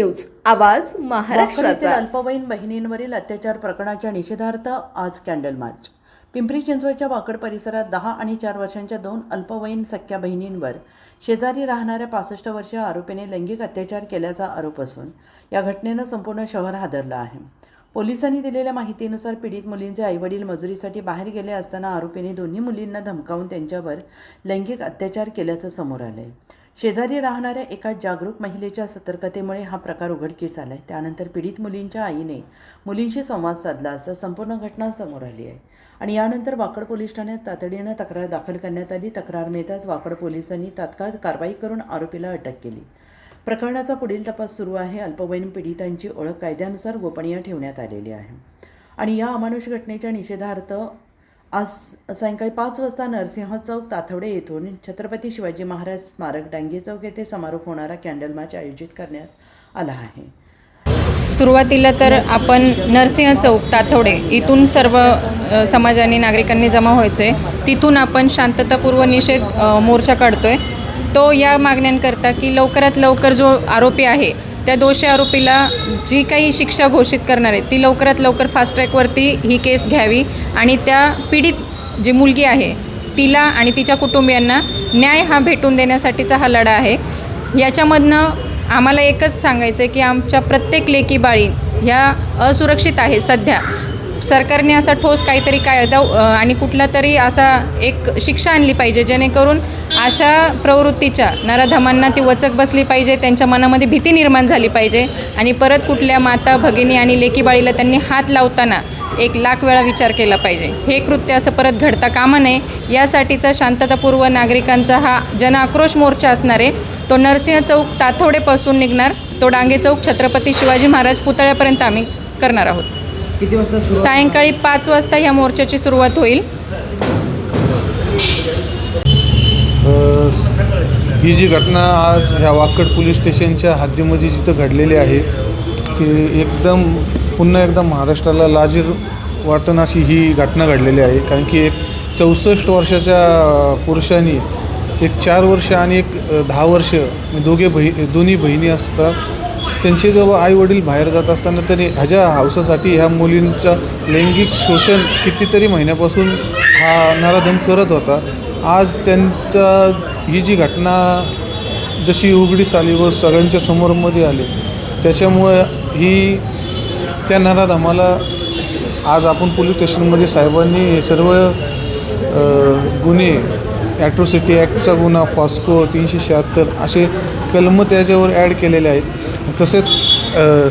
News आवाज वाकड येथील महाराष्ट्राचा। अल्पवयीन बहिणींवरील अत्याचार प्रकरणाच्या निषेधार्थ आज कॅन्डल मार्च। पिंपरी चिंचवडच्या वाकड परिसरात 10 आणि 4 वर्षांच्या 2 अल्पवयीन सख्या बहिणींवर शेजारी राहणाऱ्या 65 वर्षीय आरोपीने लैंगिक अत्याचार केल्याचा आरोप असून या घटनेनं संपूर्ण शहर हादरलं आहे। पोलिसांनी दिलेल्या माहितीनुसार पीडित मुलींचे आईवडील मजुरीसाठी बाहेर गेले असताना आरोपीने दोन्ही मुलींना धमकावून त्यांच्यावर लैंगिक अत्याचार केल्याचं समोर आलंय। शेजारी राहणाऱ्या एका जागरूक महिलेच्या सतर्कतेमुळे हा प्रकार उघडकीस आलाय। त्यानंतर पीडित मुलींच्या आईने मुलींशी संवाद साधला असता संपूर्ण घटना समोर आली आहे आणि यानंतर वाकड पोलीस ठाण्यात तातडीनं तक्रार दाखल करण्यात आली। तक्रार मिळताच वाकड पोलिसांनी तात्काळ कारवाई करून आरोपीला अटक केली। प्रकरणाचा पुढील तपास सुरू आहे। अल्पवयीन पीडितांची ओळख कायद्यानुसार गोपनीय ठेवण्यात आलेली आहे आणि या अमानुष घटनेच्या निषेधार्थ आज सायंकाळी 5 वाजता नरसिंह चौक ताथवडे येथून छत्रपती शिवाजी महाराज स्मारक डांगे चौक येथे समारोप होणारा कॅन्डल मार्च आयोजित करण्यात आला आहे। सुरुवातीला तर आपण नरसिंह चौक ताथवडे इथून सर्व समाजाने नागरिकांनी जमा व्हायचे। तिथून आपण शांततापूर्व निषेध मोर्चा काढतोय। तो या मागण्यांकरता की लवकरात लवकर जो आरोपी आहे त्या दोषी आरोपीला जी काही शिक्षा घोषित करणार आहे ती लवकरात लवकर फास्ट ट्रॅकवरती ही केस घ्यावी आणि त्या पीडित जी मुलगी आहे तिला आणि तिच्या कुटुंबियांना न्याय हा भेटून देण्यासाठीचा हा लढा आहे। याच्यामधनं आम्हाला एकच सांगायचं आहे की आमच्या प्रत्येक लेकी बाळी ह्या असुरक्षित आहे। सध्या सरकारने असा ठोस काहीतरी कायदा आणि कुठला तरी असा एक शिक्षा आणली पाहिजे जेणेकरून अशा प्रवृत्तीच्या नराधमांना ती वचक बसली पाहिजे, त्यांच्या मनामध्ये भीती निर्माण झाली पाहिजे आणि परत कुठल्या माता भगिनी आणि लेकीबाळीला त्यांनी हात लावताना 1,00,000 वेळा विचार केला पाहिजे। हे कृत्य असं परत घडता कामा नये यासाठीचा शांततापूर्व नागरिकांचा हा जनआक्रोश मोर्चा असणार आहे। तो नरसिंह चौक ताथवडेपासून निघणार, तो डांगे चौक छत्रपती शिवाजी महाराज पुतळ्यापर्यंत आम्ही करणार आहोत। किती वाजता? सायंकाळी 5 वाजता या मोर्चाची सुरुवात होईल। ही जी घटना आज ह्या वाकड पोलीस स्टेशनच्या हद्दीमध्ये जिथं घडलेली आहे ती पुन्हा एकदा महाराष्ट्राला लाजीर वाटण अशी ही घटना घडलेली आहे। कारण की एक 64 वर्षाच्या पुरुषांनी एक 4 वर्ष आणि एक 10 वर्ष दोन्ही बहिणी असतात। त्यांचे जेव्हा आईवडील बाहेर जात असताना त्यांनी ह्याच्या हौसासाठी ह्या मुलींचं लैंगिक शोषण कितीतरी महिन्यापासून हा नराधम करत होता। आज ही जी घटना जशी उघडीस आली व सगळ्यांच्या समोरमध्ये आली त्याच्यामुळे ही त्या नराधमाला आज आपण पोलीस स्टेशनमध्ये साहेबांनी सर्व गुन्हे ॲट्रॉसिटी ॲक्टचा गुन्हा फॉस्को 376 असे कलम त्याच्यावर ॲड केलेले आहेत। तसेच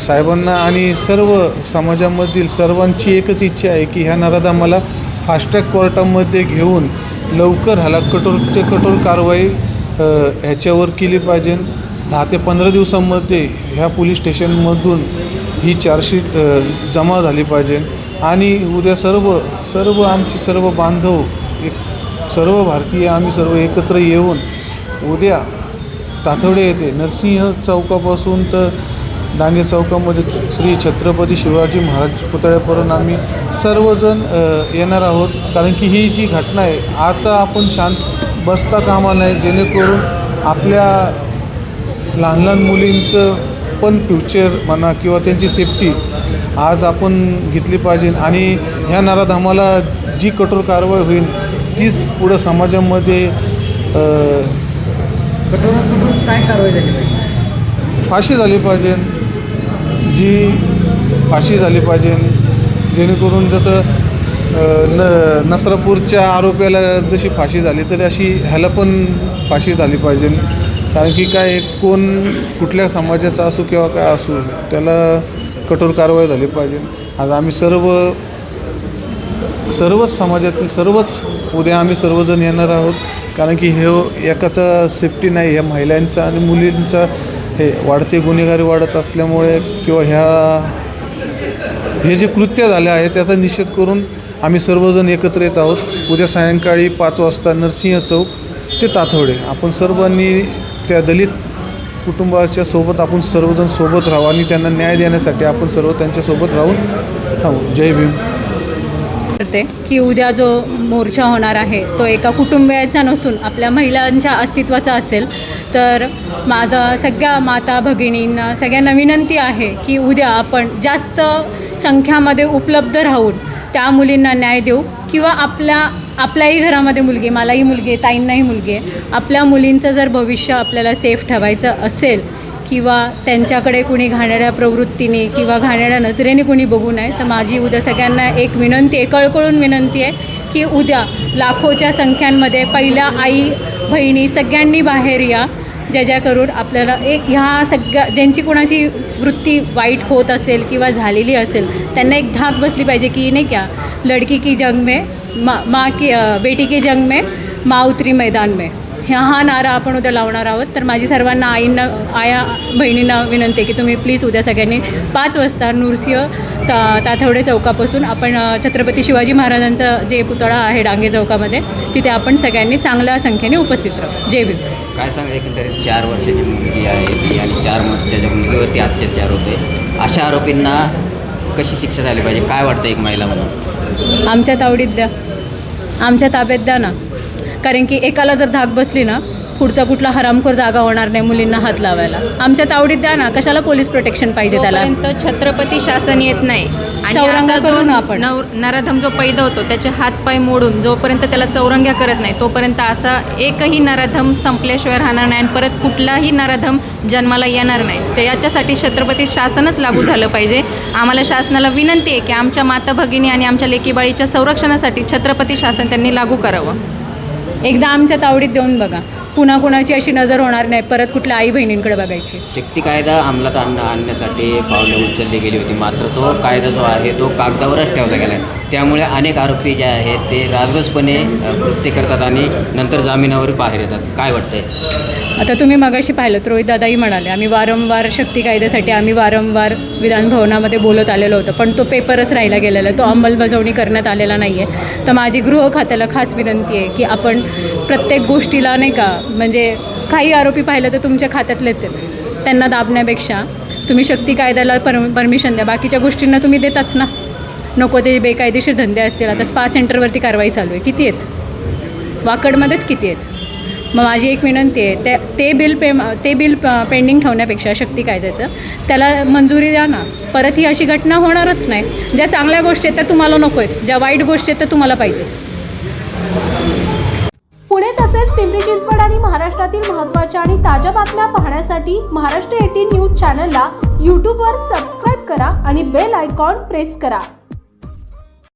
साहेबांना आणि सर्व समाजामधील सर्वांची एकच इच्छा आहे की ह्या नराधमाला फास्ट ट्रॅक कोर्टामध्ये घेऊन लवकर ह्याला कठोर कारवाई ह्याच्यावर केली पाहिजे। 10 ते 15 दिवसांमध्ये ह्या पोलीस स्टेशनमधून ही चार्जशीट जमा झाली पाहिजे आणि उद्या सर्व आमचे सर्व बांधव सर्व भारतीय आम्ही सर्व एकत्र येऊन उद्या ताथवडे येथे नरसिंह चौकापासून तर डांगे चौकामध्ये श्री छत्रपती शिवाजी महाराज पुतळ्यापर्यंत आम्ही सर्वजण येणार आहोत। कारण की ही जी घटना आहे आता आपण शांत बसता कामा नये, जेणेकरून आपल्या लहान लहान मुलींचं पण फ्युचर म्हणा किंवा त्यांची सेफ्टी आज आपण घेतली पाहिजे आणि ह्या नराधमाला जी कठोर कारवाई होईल तीच पुढं समाजामध्ये कठोरात काय कारवाई झाली पाहिजे? फाशी झाली पाहिजे, फाशी झाली पाहिजे जेणेकरून जसं नसरापूरच्या आरोपीला जशी फाशी झाली तरी अशी ह्याला पण फाशी झाली पाहिजे। कारण की काय कोण कुठल्या समाजाचा असो किंवा काय असो त्याला कठोर कारवाई झाली पाहिजे। आज आम्ही सर्वच समाजातील उद्या आम्ही सर्वजण येणार आहोत। कारण की हे एकाचा सेफ्टी नाही, ह्या महिलांचा आणि मुलींचा हे वाढते गुन्हेगारी वाढत असल्यामुळे किंवा हे जे कृत्य झाले आहे त्याचा निषेध करून आम्ही सर्वजण एकत्र येत आहोत। उद्या सायंकाळी 5 वाजता नरसिंह चौक ते ताथवडे आपण सर्वांनी त्या दलित कुटुंबाच्या सोबत आपण सर्वजण सोबत राहू आणि त्यांना न्याय देण्यासाठी आपण सर्व त्यांच्यासोबत राहून थांबू। जय भीम। करते की उद्या जो मोर्चा होणार आहे तो एका कुटुंबियाचा नसून आपल्या महिलांच्या अस्तित्वाचा असेल. तर माझं सगळ्या माता भगिनींना सगळ्यांना विनंती आहे की उद्या आपण जास्त संख्यामध्ये उपलब्ध राहून त्या मुलींना न्याय देऊ किंवा आपल्याही घरामध्ये मुलगी, मलाही मुलगी आहे, ताईंनाही मुलगी आहे, आपल्या मुलींचं जर भविष्य आपल्याला सेफ ठेवायचं असेल किंवा त्यांच्याकडे कुणी घाणेरड्या प्रवृत्तीने किंवा घाणेरड्या नजरेने कुणी बघू नये, तर माझी उद्या सगळ्यांना एक विनंती आहे, कळकळून विनंती आहे की उद्या लाखोच्या संख्यांमध्ये पहिल्या आई बहिणी सगळ्यांनी बाहेर या, ज्या करून आपल्याला ह्या सगळ्या ज्यांची कोणाची वृत्ती वाईट होत असेल किंवा झालेली असेल त्यांना एक धाक बसली पाहिजे की नाही क्या लड़की की जंग में माँ की बेटी की जंग में माँ उतरी मैदान में, हा नारा आपण उद्या लावणार आहोत. तर माझी सर्वांना आया बहिणींना विनंती आहे की तुम्ही प्लीज उद्या सगळ्यांनी 5 वाजता नृसिंह ताथवडे चौकापासून आपण छत्रपती शिवाजी महाराजांचा जे पुतळा आहे डांगे चौकामध्ये तिथे आपण सगळ्यांनी चांगल्या संख्येने उपस्थित राहू. जय भीम. काय सांगा, एकंदरीत 4 वर्षाची मुलगी आहे ती आणि 4 वर्षाच्या मुलगीवरती अत्याचार होते. अशा आरोपींना कशी शिक्षा झाली पाहिजे, काय वाटतं एक महिला म्हणून? आमच्या तावडीत द्या, आमच्या ताब्यात द्या ना. कारण की एकाला जर धाक बसली ना पुढचा कुठला हरामखोर जागा होणार नाही मुलींना हात लावायला. आमच्या तावडीत द्या ना. कशाला पोलीस प्रोटेक्शन पाहिजे त्याला? जोपर्यंत छत्रपती शासन येत नाही आणि चौरंगा असा जो करू ना आपण. नराधम जो पैदा होतो त्याचे हातपाय मोडून जोपर्यंत त्याला चौरंग्या करत नाही तोपर्यंत असा एकही नराधम संपल्याशिवाय राहणार नाही आणि परत कुठलाही नराधम जन्माला येणार नाही. तर याच्यासाठी छत्रपती शासनच लागू झालं पाहिजे. आम्हाला शासनाला विनंती आहे की आमच्या माता भगिनी आणि आमच्या लेकीबाळीच्या संरक्षणासाठी छत्रपती शासन त्यांनी लागू करावं. एकदा आमच्या तावडीत देऊन बघा, पुन्हा कुणाची अशी नजर होणार नाही परत कुठल्या आई बहिणींकडे बघायची. शक्ती कायदा अंमलात आणण्यासाठी पावले उचलली गेली होती, मात्र तो कायदा जो आहे तो कागदावरच ठेवला गेला आहे. त्यामुळे अनेक आरोपी जे आहेत ते राजगसपणे कृत्य करतात आणि नंतर जामिनावर बाहेर येतात. काय वाटतंय? आता तुम्ही मगाशी पाहिलं रोहित दादाही म्हणाले आम्ही वारंवार शक्ती कायद्यासाठी आम्ही वारंवार विधानभवनामध्ये बोलत आलेलो होतं, पण तो पेपरच राहिला गेलेला, तो अंमलबजावणी करण्यात आलेला नाही आहे. तर माझी गृह खात्याला खास विनंती आहे की आपण प्रत्येक गोष्टीला नाही का, म्हणजे काही आरोपी पाहिलं तर तुमच्या खात्यातलेच आहेत, त्यांना दाबण्यापेक्षा तुम्ही शक्ती कायद्याला परमिशन द्या. बाकीच्या गोष्टींना तुम्ही देताच ना. नको ते बेकायदेशीर धंदे असतील. आता स्पा सेंटरवरती कारवाई चालू आहे, किती आहेत? वाकडमध्येच किती आहेत? मग माझी एक विनंती आहे ते बिल पेंडिंग ठेवण्यापेक्षा शक्ती कायद्याचं त्याला मंजुरी द्या ना. परत ही अशी घटना होणारच नाही. ज्या चांगल्या गोष्टी आहेत त्या तुम्हाला नको आहेत, ज्या वाईट गोष्टी आहेत त्या तुम्हाला पाहिजेत. पुणे तसेच पिंपरी चिंचवड आणि महाराष्ट्रातील महत्त्वाच्या आणि ताज्या बातम्या पाहण्यासाठी महाराष्ट्र 18 न्यूज चॅनलला यूट्यूबवर सबस्क्राईब करा आणि बेल आयकॉन प्रेस करा.